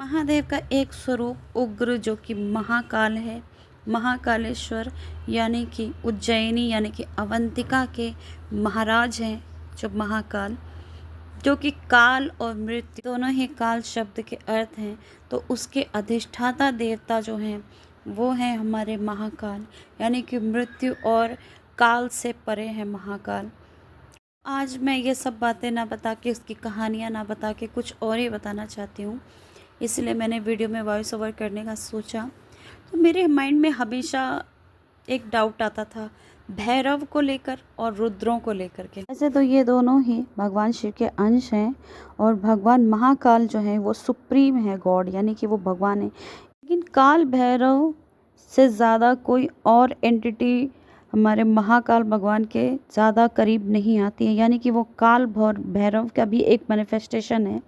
महादेव का एक स्वरूप उग्र जो कि महाकाल है, महाकालेश्वर यानी कि उज्जैनी यानी कि अवंतिका के महाराज हैं जो महाकाल, जो कि काल और मृत्यु दोनों ही काल शब्द के अर्थ हैं। तो उसके अधिष्ठाता देवता जो हैं वो हैं हमारे महाकाल, यानी कि मृत्यु और काल से परे है महाकाल। आज मैं ये सब बातें ना बता के, उसकी कहानियाँ ना बता के कुछ और ही बताना चाहती हूँ, इसलिए मैंने वीडियो में वॉइस ओवर करने का सोचा। तो मेरे माइंड में हमेशा एक डाउट आता था भैरव को लेकर और रुद्रों को लेकर के। ऐसे तो ये दोनों ही भगवान शिव के अंश हैं और भगवान महाकाल जो है वो सुप्रीम है गॉड, यानी कि वो भगवान है। लेकिन काल भैरव से ज़्यादा कोई और एंटिटी हमारे महाकाल भगवान के ज़्यादा करीब नहीं आती है, यानी कि वो काल भैरव का भी एक मैनिफेस्टेशन है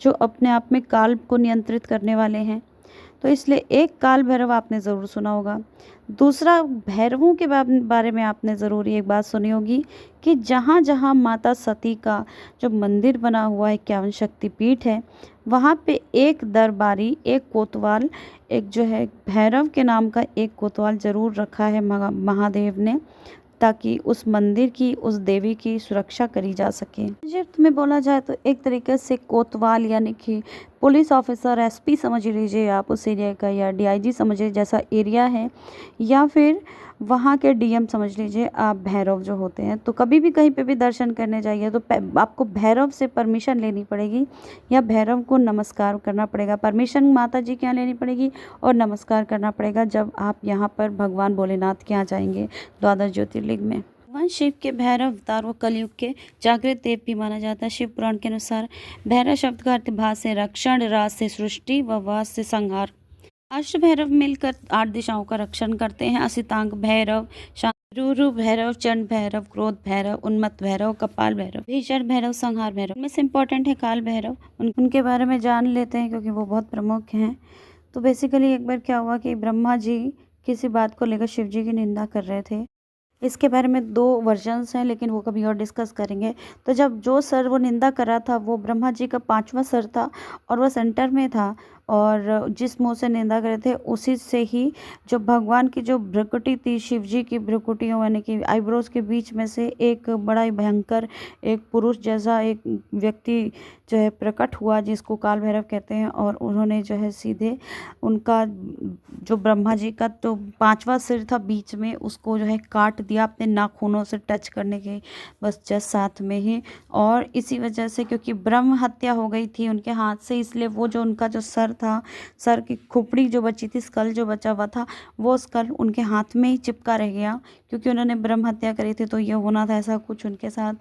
जो अपने आप में काल को नियंत्रित करने वाले हैं। तो इसलिए एक काल भैरव आपने ज़रूर सुना होगा। दूसरा, भैरवों के बारे में आपने ज़रूर एक बात सुनी होगी कि जहाँ जहाँ माता सती का जो मंदिर बना हुआ है, 51 शक्तिपीठ है, वहाँ पे एक दरबारी, एक कोतवाल, एक जो है भैरव के नाम का एक कोतवाल ज़रूर रखा है महादेव ने, ताकि उस मंदिर की, उस देवी की सुरक्षा करी जा सके। जब तुम्हें बोला जाए तो एक तरीके से कोतवाल यानी कि पुलिस ऑफिसर, एसपी समझ लीजिए आप उस एरिया का, या डीआईजी समझ लीजिए जैसा एरिया है, या फिर वहाँ के डीएम समझ लीजिए आप, भैरव जो होते हैं। तो कभी भी कहीं पे भी दर्शन करने जाइए तो आपको भैरव से परमिशन लेनी पड़ेगी या भैरव को नमस्कार करना पड़ेगा। परमिशन माता जी के यहाँ लेनी पड़ेगी और नमस्कार करना पड़ेगा जब आप यहाँ पर भगवान भोलेनाथ के यहाँ जाएंगे, द्वादश ज्योतिर्लिंग में। भगवान शिव के भैरव अवतार व कलयुग के जागृत देव भी माना जाता है। शिव पुराण के अनुसार भैरव शब्द का अर्थ भा से रक्षण, राज से सृष्टि व वास से संहार। अष्ट भैरव मिलकर 8 दिशाओं का रक्षण करते हैं। असितांग भैरव, रुरु भैरव, चंड भैरव, क्रोध भैरव, उन्मत्त भैरव, कपाल भैरव, भीषण भैरव, संहार भैरव। उनमें से इम्पोर्टेंट है काल भैरव। उनके बारे में जान लेते हैं क्योंकि वो बहुत प्रमुख हैं। तो बेसिकली एक बार क्या हुआ कि ब्रह्मा जी किसी बात को लेकर शिव जी की निंदा कर रहे थे। इसके बारे में 2 वर्जन्स हैं, लेकिन वो कभी और डिस्कस करेंगे। तो जब जो सर वो निंदा कर रहा था वो ब्रह्मा जी का 5वां सर था और वह सेंटर में था, और जिस मुंह से निंदा कर रहे थे उसी से ही जो भगवान की जो भ्रुकुटी थी, शिव जी की भ्रुकुटियों यानी कि आईब्रोज के बीच में से एक बड़ा ही भयंकर, एक पुरुष जैसा एक व्यक्ति जो है प्रकट हुआ, जिसको काल भैरव कहते हैं। और उन्होंने जो है सीधे उनका जो ब्रह्मा जी का तो 5वां सिर था बीच में, उसको जो है काट दिया अपने नाखूनों से टच करने के बस जस्ट साथ में ही। और इसी वजह से, क्योंकि ब्रह्म हत्या हो गई थी उनके हाथ से, इसलिए वो जो उनका जो सर था, सर की खोपड़ी जो बची थी, स्कल जो बचा हुआ था, वो स्कल उनके हाथ में ही चिपका रह गया, क्योंकि उन्होंने ब्रह्म हत्या करी थी तो ये होना था ऐसा कुछ उनके साथ।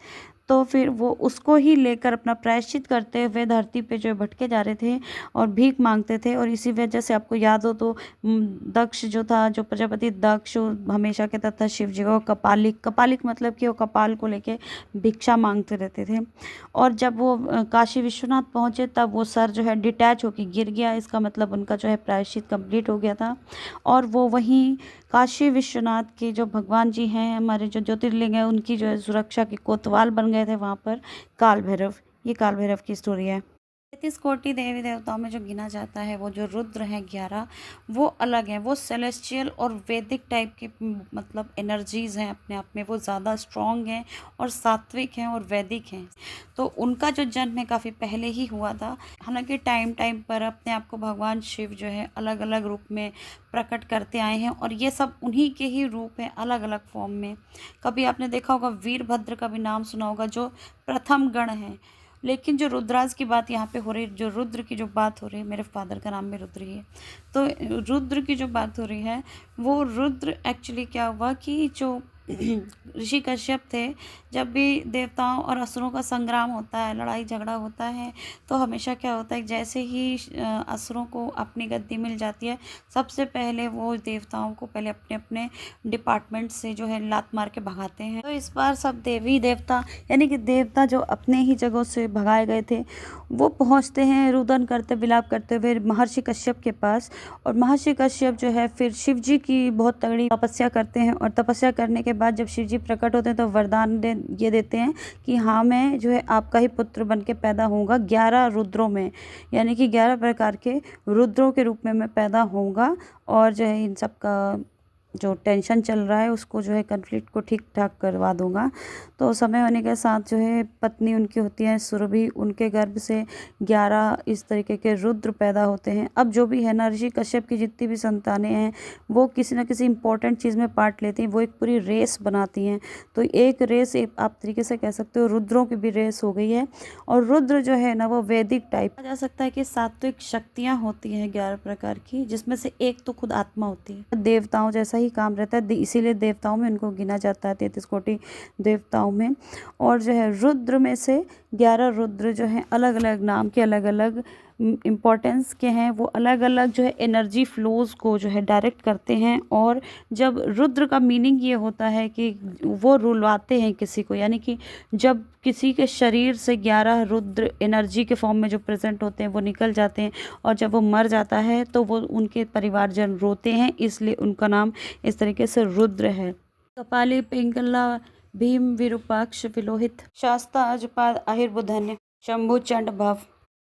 तो फिर वो उसको ही लेकर अपना प्रायश्चित करते हुए धरती पे जो भटके जा रहे थे और भीख मांगते थे। और इसी वजह से आपको याद हो तो दक्ष जो था, जो प्रजापति दक्ष, हमेशा कहता था शिव जी को कपालिक, कपालिक मतलब कि वो कपाल को लेके भिक्षा मांगते रहते थे। और जब वो काशी विश्वनाथ पहुँचे तब वो सर जो है डिटैच होकर गिर गया। इसका मतलब उनका जो है प्रायश्चित कंप्लीट हो गया था। और वो वहीं काशी विश्वनाथ के जो भगवान जी हैं, हमारे जो ज्योतिर्लिंग है, उनकी जो है सुरक्षा के कोतवाल बन गए थे वहाँ पर काल भैरव। ये काल भैरव की स्टोरी है। 33 कोटि देवी देवताओं में जो गिना जाता है वो जो रुद्र हैं 11, वो अलग हैं। वो सेलेस्टियल और वैदिक टाइप की मतलब एनर्जीज़ हैं अपने आप में। वो ज़्यादा स्ट्रॉन्ग हैं और सात्विक हैं और वैदिक हैं। तो उनका जो जन्म है काफ़ी पहले ही हुआ था। हालांकि टाइम टाइम पर अपने आप को भगवान शिव जो है अलग अलग रूप में प्रकट करते आए हैं, और ये सब उन्हीं के ही रूप हैं अलग अलग फॉर्म में। कभी आपने देखा होगा वीरभद्र का भी नाम सुना होगा, जो प्रथम गण हैं। लेकिन जो रुद्राज की बात यहाँ पे हो रही है, जो रुद्र की जो बात हो रही है, मेरे फादर का नाम भी रुद्र ही है, तो रुद्र की जो बात हो रही है वो रुद्र एक्चुअली क्या हुआ कि जो ऋषि कश्यप थे, जब भी देवताओं और असुरों का संग्राम होता है, लड़ाई झगड़ा होता है, तो हमेशा क्या होता है, जैसे ही असुरों को अपनी गद्दी मिल जाती है, सबसे पहले वो देवताओं को पहले अपने अपने डिपार्टमेंट से जो है लात मार के भगाते हैं। तो इस बार सब देवी देवता यानी कि देवता जो अपने ही जगहों से भगाए गए थे वो पहुँचते हैं रुदन करते, विलाप करते हुए महर्षि कश्यप के पास। और महर्षि कश्यप जो है फिर शिव जी की बहुत तगड़ी तपस्या करते हैं, और तपस्या करने के बाद जब शिव जी प्रकट होते हैं तो वरदान ये देते हैं कि हाँ, मैं जो है आपका ही पुत्र बन के पैदा होऊंगा 11 रुद्रों में, यानी कि 11 प्रकार के रुद्रों के रूप में मैं पैदा होऊंगा और जो है इन सब का जो टेंशन चल रहा है उसको जो है कन्फ्लिक्ट को ठीक ठाक करवा दूंगा। तो समय होने के साथ जो है पत्नी उनकी होती है सुरभि, उनके गर्भ से 11 इस तरीके के रुद्र पैदा होते हैं। अब जो भी है ना, ऋषि कश्यप की जितनी भी संतानें हैं वो किसी न किसी इंपॉर्टेंट चीज़ में पार्ट लेती हैं, वो एक पूरी रेस बनाती हैं। तो एक रेस आप तरीके से कह सकते हो रुद्रों की भी रेस हो गई है। और रुद्र जो है ना वो वैदिक टाइप कहा जा सकता है कि सात्विक शक्तियाँ होती हैं 11 प्रकार की, जिसमें से एक तो खुद आत्मा होती है। देवताओं जैसा ही काम रहता है, इसीलिए देवताओं में उनको गिना जाता है 33 कोटि देवताओं में। और जो है रुद्र में से 11 रुद्र जो हैं अलग अलग नाम के, अलग अलग इम्पोर्टेंस के हैं, वो अलग अलग जो है एनर्जी फ्लोज को जो है डायरेक्ट करते हैं। और जब रुद्र का मीनिंग ये होता है कि वो रुलवाते हैं किसी को, यानी कि जब किसी के शरीर से 11 रुद्र एनर्जी के फॉर्म में जो प्रेजेंट होते हैं वो निकल जाते हैं, और जब वो मर जाता है तो वो उनके परिवारजन रोते हैं, इसलिए उनका नाम इस तरीके से रुद्र है। कपाली, पिंगला, भीम, विरूपाक्ष, विलोहित, शास्ता, अजपाद, आहिर्बुधन्य, शंभु, चंड, भव।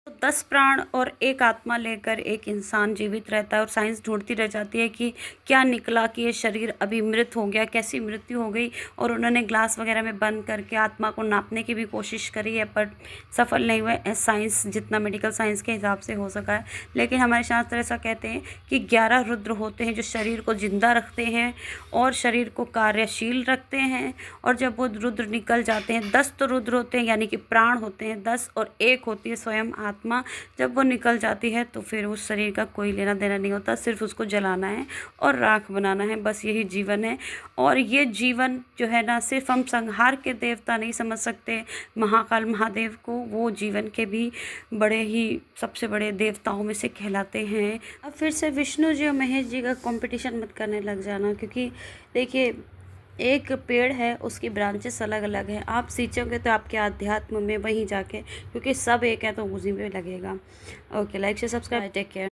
तो 10 प्राण और एक आत्मा लेकर एक इंसान जीवित रहता है, और साइंस ढूंढती रह जाती है कि क्या निकला, कि ये शरीर अभी मृत हो गया, कैसी मृत्यु हो गई। और उन्होंने ग्लास वगैरह में बंद करके आत्मा को नापने की भी कोशिश करी है, पर सफल नहीं हुए, साइंस जितना मेडिकल साइंस के हिसाब से हो सका है। लेकिन हमारे शास्त्र ऐसा कहते हैं कि 11 रुद्र होते हैं जो शरीर को जिंदा रखते हैं और शरीर को कार्यशील रखते हैं। और जब वो रुद्र निकल जाते हैं, 10 तो रुद्र होते हैं यानी कि प्राण होते हैं 10, और एक होती है स्वयं आत्मा। जब वो निकल जाती है तो फिर उस शरीर का कोई लेना देना नहीं होता, सिर्फ उसको जलाना है और राख बनाना है, बस यही जीवन है। और ये जीवन जो है ना, सिर्फ हम संहार के देवता नहीं समझ सकते महाकाल महादेव को, वो जीवन के भी बड़े ही सबसे बड़े देवताओं में से कहलाते हैं। अब फिर से विष्णु जी और महेश जी का कंपटीशन मत करने लग जाना, क्योंकि देखिए एक पेड़ है, उसकी ब्रांचेस अलग अलग हैं। आप सींचोगे तो आपके आध्यात्म में वहीं जाके, क्योंकि सब एक है तो उसी में लगेगा। ओके, लाइक से सब्सक्राइब, टेक केयर।